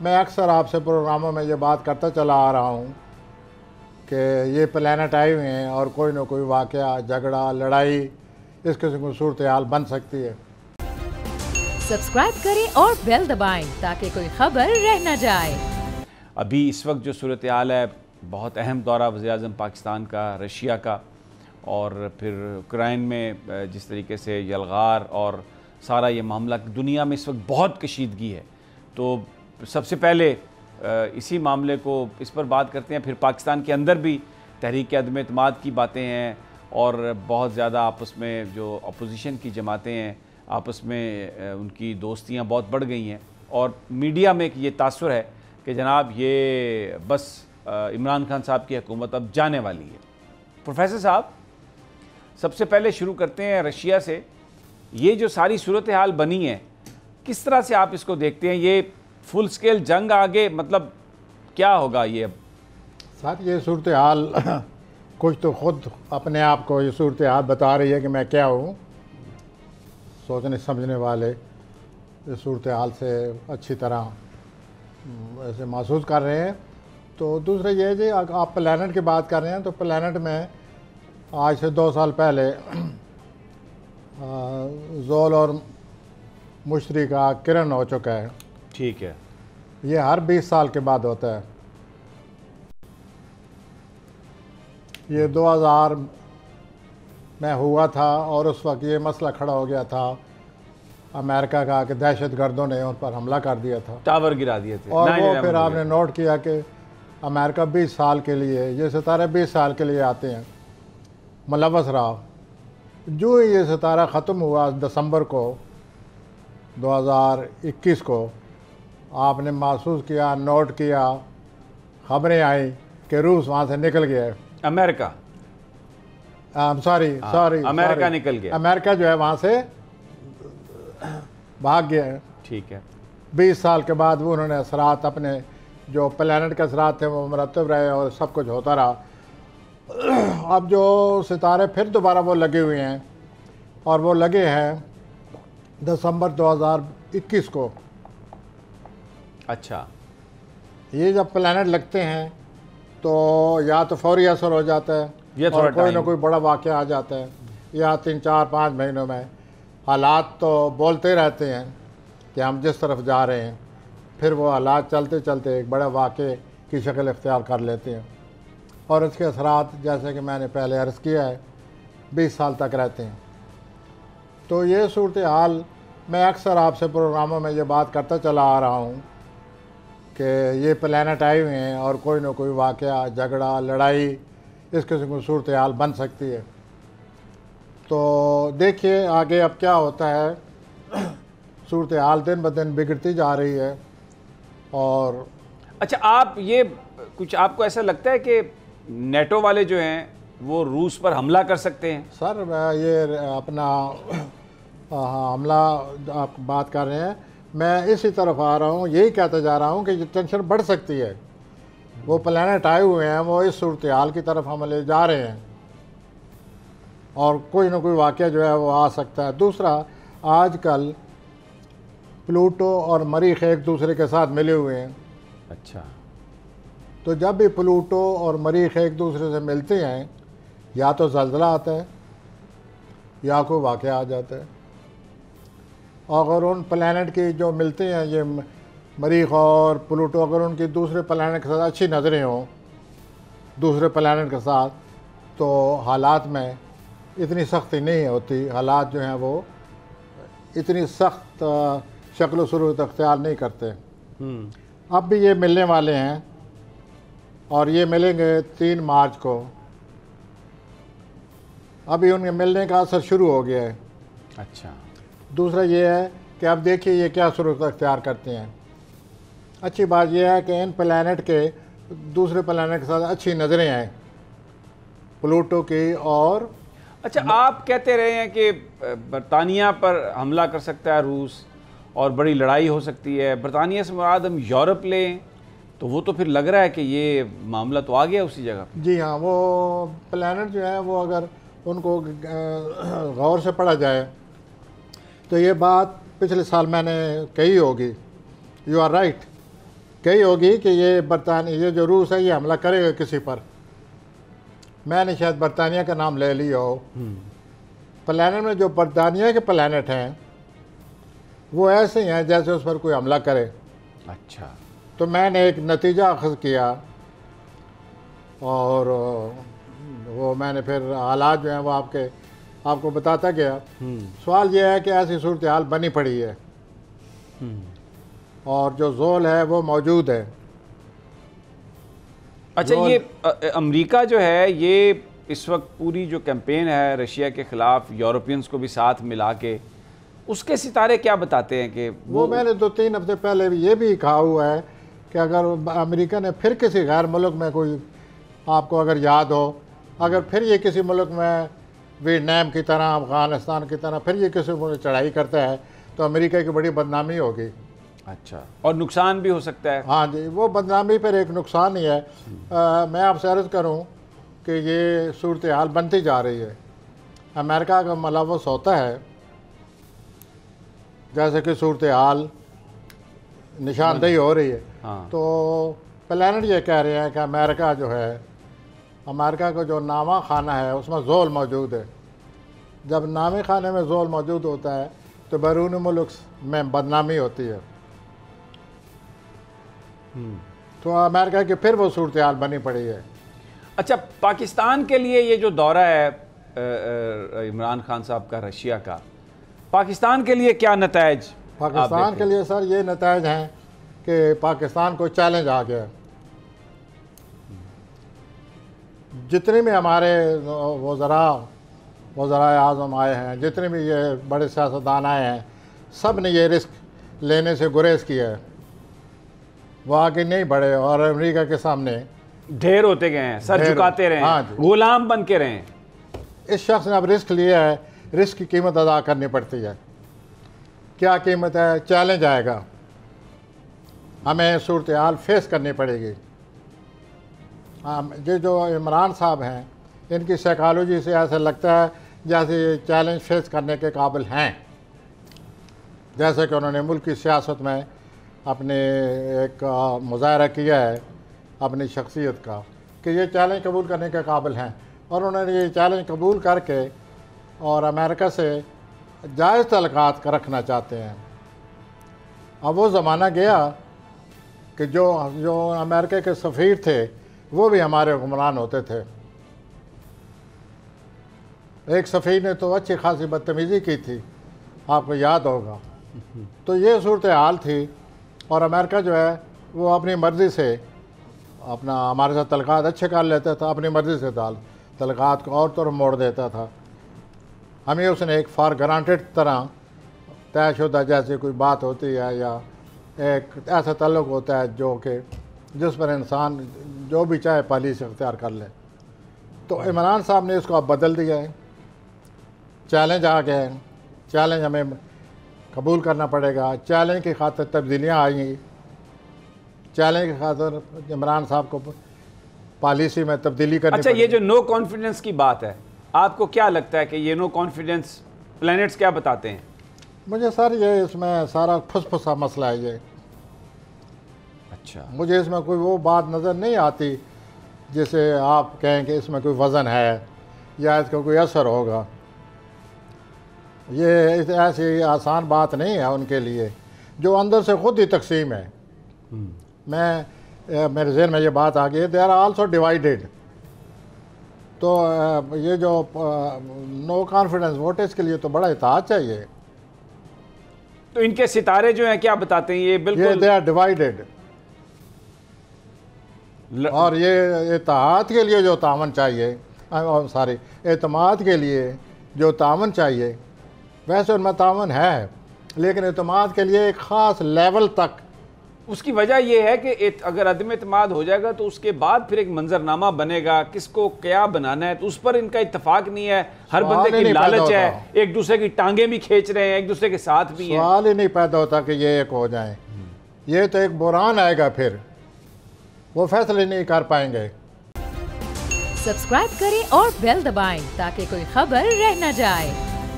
मैं अक्सर आपसे प्रोग्रामों में ये बात करता चला आ रहा हूँ कि ये प्लैनेट आए हुए हैं और कोई ना कोई वाक़या, झगड़ा, लड़ाई इस किस्म की सूरत हाल बन सकती है। सब्सक्राइब करें और बेल दबाएं ताकि कोई खबर रह न जाए। अभी इस वक्त जो सूरत हाल है, बहुत अहम दौरा वज़ीर-ए-आज़म पाकिस्तान का, रशिया का, और फिर यूक्रेन में जिस तरीके से यलगार और सारा ये मामला दुनिया में इस वक्त बहुत कशीदगी है। तो सबसे पहले इसी मामले को इस पर बात करते हैं। फिर पाकिस्तान के अंदर भी तहरीक अदम एतमाद की बातें हैं और बहुत ज़्यादा आपस में जो अपोजिशन की जमातें हैं आपस में उनकी दोस्तियां बहुत बढ़ गई हैं और मीडिया में ये तासुर है कि जनाब ये बस इमरान खान साहब की हुकूमत अब जाने वाली है। प्रोफेसर साहब, सबसे पहले शुरू करते हैं रशिया से। ये जो सारी सूरत हाल बनी है, किस तरह से आप इसको देखते हैं? ये फुल स्केल जंग आगे, मतलब क्या होगा ये अब? सर, ये सूरत हाल कुछ तो ख़ुद अपने आप को ये सूरत हाल बता रही है कि मैं क्या हूँ। सोचने समझने वाले इस सूरत हाल से अच्छी तरह ऐसे महसूस कर रहे हैं। तो दूसरा ये है जी, आप प्लैनेट की बात कर रहे हैं, तो प्लैनेट में आज से 2 साल पहले ज़ोल और मुश्तरी का किरण हो चुका है। ठीक है। ये हर 20 साल के बाद होता है। ये 2000 में हुआ था और उस वक्त ये मसला खड़ा हो गया था अमेरिका का कि दहशतगर्दों ने उन पर हमला कर दिया था, टावर गिरा दिए थे। और वो फिर आपने नोट किया कि अमेरिका 20 साल के लिए, ये सितारे 20 साल के लिए आते हैं, मुलव्वस रहा। जो ये सितारा ख़त्म हुआ दिसंबर को 2021 को, आपने महसूस किया, नोट किया, खबरें आई कि रूस वहाँ से निकल गया है। अमेरिका सॉरी अमेरिका निकल गया। अमेरिका जो है वहाँ से भाग गया है। ठीक है। 20 साल के बाद वो उन्होंने असरात, अपने जो प्लैनेट के असरात थे वो मरतब रहे और सब कुछ होता रहा। अब जो सितारे फिर दोबारा वो लगे हुए हैं और वो लगे हैं दिसंबर 2021 को। अच्छा। ये जब प्लैनेट लगते हैं तो या तो फौरी असर हो जाता है और कोई ना कोई बड़ा वाक़या आ जाता है, या 3-4-5 महीनों में। हालात तो बोलते रहते हैं कि हम जिस तरफ जा रहे हैं, फिर वो हालात चलते चलते एक बड़े वाक़े की शक्ल इख्तियार कर लेते हैं और इसके असरात, जैसे कि मैंने पहले अर्ज़ किया है, 20 साल तक रहते हैं। तो ये सूरत हाल मैं अक्सर आपसे प्रोग्रामों में ये बात करता चला आ रहा हूँ कि ये प्लैनेट आए हुए हैं और कोई ना कोई वाक़या, झगड़ा, लड़ाई इस किस्म की सूरत हाल बन सकती है। तो देखिए आगे अब क्या होता है। सूरत हाल दिन ब दिन बिगड़ती जा रही है। और अच्छा, आप ये कुछ, आपको ऐसा लगता है कि नेटो वाले जो हैं वो रूस पर हमला कर सकते हैं? सर, ये अपना हमला आप बात कर रहे हैं, मैं इसी तरफ आ रहा हूँ, यही कहता जा रहा हूँ कि ये टेंशन बढ़ सकती है। वो प्लैनेट आए हुए हैं, वो इस सूरत हाल की तरफ हम ले जा रहे हैं और कोई ना कोई वाक़या जो है वो आ सकता है। दूसरा, आजकल प्लूटो और मरीख एक दूसरे के साथ मिले हुए हैं। अच्छा। तो जब भी प्लूटो और मरीख एक दूसरे से मिलते हैं, या तो ज़लज़ला आता है या कोई वाक़या आ जाता है। अगर उन प्लैनेट की जो मिलते हैं, ये मरीख और प्लूटो, अगर उनकी दूसरे प्लैनेट के साथ अच्छी नज़रें हों दूसरे प्लैनेट के साथ, तो हालात में इतनी सख्ती नहीं होती। हालात जो हैं वो इतनी सख्त शक्ल सूरत अख्तियार नहीं करते। अब भी ये मिलने वाले हैं और ये मिलेंगे 3 मार्च को। अभी उनके मिलने का असर शुरू हो गया है। अच्छा। दूसरा ये है कि अब देखिए ये क्या सूरत अख्तियार करते हैं। अच्छी बात यह है कि इन प्लैनेट के दूसरे प्लैनेट के साथ अच्छी नज़रें हैं, प्लूटो की। और अच्छा, आप कहते रहे हैं कि बरतानिया पर हमला कर सकता है रूस और बड़ी लड़ाई हो सकती है। बरतानिया से मुराद हम यूरोप लें तो वो तो फिर लग रहा है कि ये मामला तो आ गया उसी जगह। जी हाँ, वो प्लैनेट जो है वो अगर उनको गौर से पढ़ा जाए तो ये बात पिछले साल मैंने कही होगी। यू आर राइट कही होगी कि ये बरतानिया, ये जो रूस है ये हमला करेगा किसी पर। मैंने शायद बरतानिया का नाम ले लिया हो। प्लैनेट में जो बरतानिया के प्लैनेट हैं वो ऐसे ही हैं जैसे उस पर कोई हमला करे। अच्छा, तो मैंने एक नतीजा अखज़ किया और वो मैंने फिर हालात जो हैं वो आपको बताता गया। सवाल ये है कि ऐसी सूरत हाल बनी पड़ी है और जो ज़ोल है वो मौजूद है। अच्छा, ये अमेरिका जो है ये इस वक्त पूरी जो कैंपेन है रशिया के ख़िलाफ़ यूरोपियंस को भी साथ मिला के, उसके सितारे क्या बताते हैं कि वो मैंने 2-3 हफ्ते पहले ये भी कहा हुआ है कि अगर अमेरिका ने फिर किसी गैर मुल्क में कोई, आपको अगर याद हो, अगर फिर ये किसी मुल्क में वियतनाम की तरह, अफ़गानिस्तान की तरह फिर ये किसी मुल्क चढ़ाई करता है तो अमेरिका की बड़ी बदनामी होगी। अच्छा, और नुकसान भी हो सकता है। हाँ जी, वो बदनामी पर एक नुकसान ही है। मैं आपसे अर्ज़ करूँ कि ये सूरत हाल बनती जा रही है। अमेरिका का मुलव्वस होता है, जैसे कि सूरत हाल निशानदेही हो रही है। हाँ। तो प्लैनेट ये कह रहे हैं कि अमेरिका जो है, अमेरिका का जो नामा खाना है उसमें ज़ोल मौजूद है। जब नामे खाने में ज़ोल मौजूद होता है तो बैरून मुल्क में बदनामी होती है। तो अमेरिका की फिर वो सूरत हाल बनी पड़ी है। अच्छा, पाकिस्तान के लिए ये जो दौरा है इमरान खान साहब का रशिया का, पाकिस्तान के लिए क्या नतायज? पाकिस्तान के लिए सर ये नतायज हैं कि पाकिस्तान को चैलेंज आ गया। जितने भी हमारे वज़राए आज़म आए हैं, जितने भी ये बड़े सियासतदान आए हैं, सब ने ये रिस्क लेने से गुरेज किया है। वो आगे नहीं बढ़े और अमेरिका के सामने ढेर होते गए हैं, सर झुकाते रहे, हाँ, गुलाम बन के रहे। इस शख्स ने अब रिस्क लिया है, रिस्क की कीमत अदा करनी पड़ती है। क्या कीमत है? चैलेंज आएगा, हमें सूरत हाल फेस करनी पड़ेगी। हाँ, जो इमरान साहब हैं इनकी साइकोलॉजी से ऐसा लगता है जैसे ये चैलेंज फेस करने के काबिल हैं। जैसे कि उन्होंने मुल्क की सियासत में अपने एक मुजाहरा किया है अपनी शख्सियत का कि ये चैलेंज कबूल करने के काबिल हैं, और उन्होंने ये चैलेंज कबूल करके और अमेरिका से जायज़ तल्क़ात रखना चाहते हैं। अब वो ज़माना गया कि जो अमेरिका के सफ़ीर थे वो भी हमारे हुक्मरान होते थे। एक सफ़ीर ने तो अच्छी खासी बदतमीज़ी की थी, आपको याद होगा। तो ये सूरत हाल थी और अमेरिका जो है वो अपनी मर्ज़ी से अपना हमारे साथ तल्क़ात अच्छे कर लेता था, अपनी मर्ज़ी से तल्क़ात को और तरफ मोड़ देता था। हमें उसने एक फॉर ग्रांटेड तरह तयशुदा जैसी कोई बात होती है या एक ऐसा ताल्लुक़ होता है जो कि जिस पर इंसान जो भी चाहे पॉलिसी अख्तियार कर ले। तो इमरान साहब ने इसको अब बदल दिया है। चैलेंज आ गए हैं, चैलेंज हमें कबूल करना पड़ेगा। चैलेंज की खातिर तब्दीलियाँ आएंगी, चैलेंज की खातिर इमरान साहब को पॉलिसी में तब्दीली करनी अच्छा, ये जो नो कॉन्फिडेंस की बात है, आपको क्या लगता है कि ये नो कॉन्फिडेंस प्लैनेट्स क्या बताते हैं? मुझे सर ये इसमें सारा फुसफुसा मसला है ये। अच्छा, मुझे इसमें कोई वो बात नज़र नहीं आती जिसे आप कहें कि इसमें कोई वज़न है या इसका कोई असर होगा। ये ऐसी आसान बात नहीं है उनके लिए जो अंदर से ख़ुद ही तकसीम है। मेरे ज़हन में ये बात आ गई है, दे आर आल्सो डिवाइडेड। तो ये जो नो कॉन्फिडेंस वोट है इसके लिए तो बड़ा इत्तेहाद चाहिए। तो इनके सितारे जो हैं क्या बताते हैं? ये बिल्कुल दे आर डिवाइडेड और ये इत्तेहाद के लिए जो तामन चाहिए, सॉरी एतमाद के लिए जो तामन चाहिए, वैसे उनमें तामन है, लेकिन एतमाद के लिए एक ख़ास लेवल तक। उसकी वजह यह है कि अगर अदम एतमाद हो जाएगा तो उसके बाद फिर एक मंजरनामा बनेगा, किसको क्या बनाना है, तो उस पर इनका इत्तेफाक नहीं है। हर बंदे की लालच है, एक दूसरे की टांगें भी खींच रहे हैं, एक दूसरे के साथ भी हैं। सवाल ही नहीं पैदा होता कि ये एक हो जाए। ये तो एक बुरान आएगा, फिर वो फैसले नहीं कर पाएंगे। सब्सक्राइब करें और बेल दबाएं ताकि कोई खबर रह न जाए।